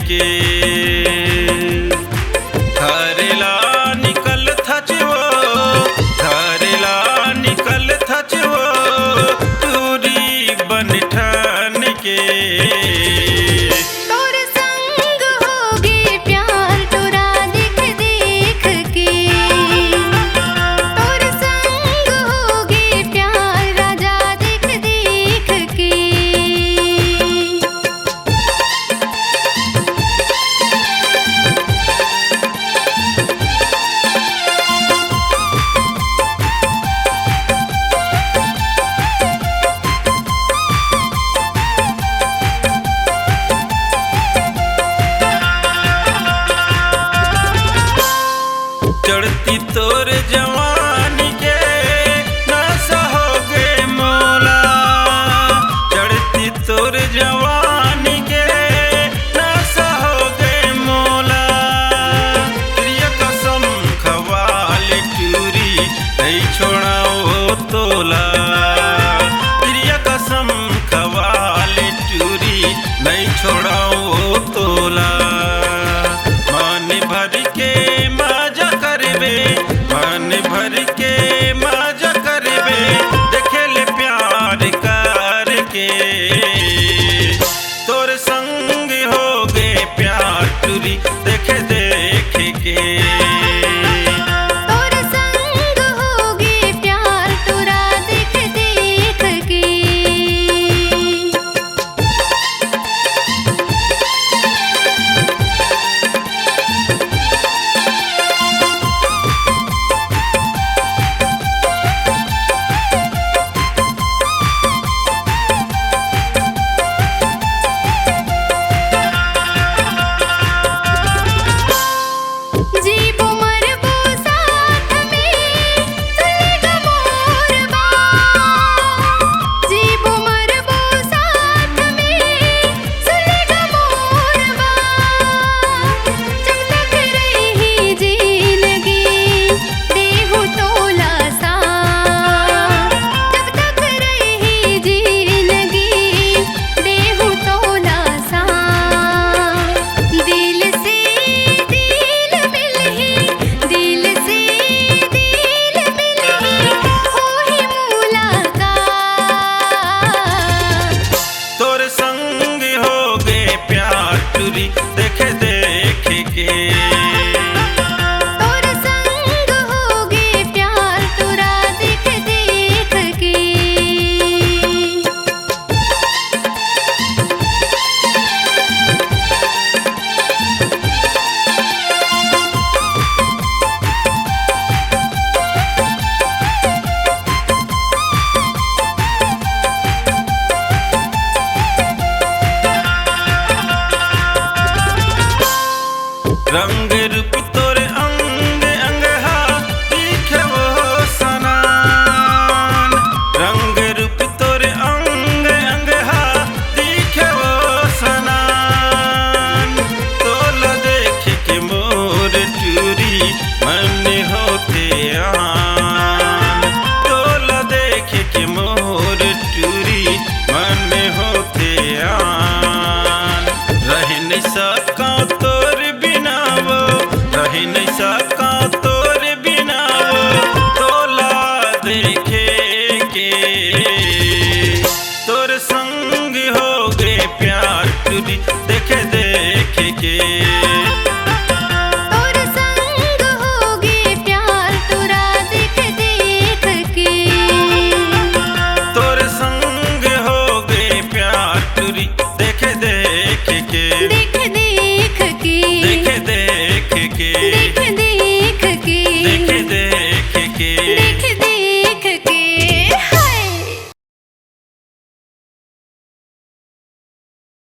के घरेला निकल थचवो घरेला निकल थचवो दूरी बन ठान के चढ़ती तोर जवानी के नशा हो गए मौला चढ़ती तोर जवानी के नशा हो गए मौला प्रिय कसम खवाल टूरी नहीं छोड़ाओ तोला प्रिय कसम खवाल टूरी नहीं छोड़ाओ तोला मन भर के मन भर के मजा करबे देखेले प्यार करके तोर संग हो गए प्यार टूरी देख देख के तोर संग हो गए प्यार टूरा देख देख के देख देख के तोर संग हो गए प्यार टूरा देख देख के रंग रूप तोरे अंग अंग हा दिखे वो सनान रंग रूप तोरे अंग अंग हा दिखे वो सनान तोला देख के मोर टूरी मन होते आन तोला देख के मोर टूरी मन होते आन रह नहीं सका तोर रह नहीं सका तोर बिना तोला देखे के तोर संग हो गए प्यार टूरी देख देख के तोर संग हो गए प्यार टूरा देख देख के तोर संग हो गए प्यार टूरी देख देख के देख देख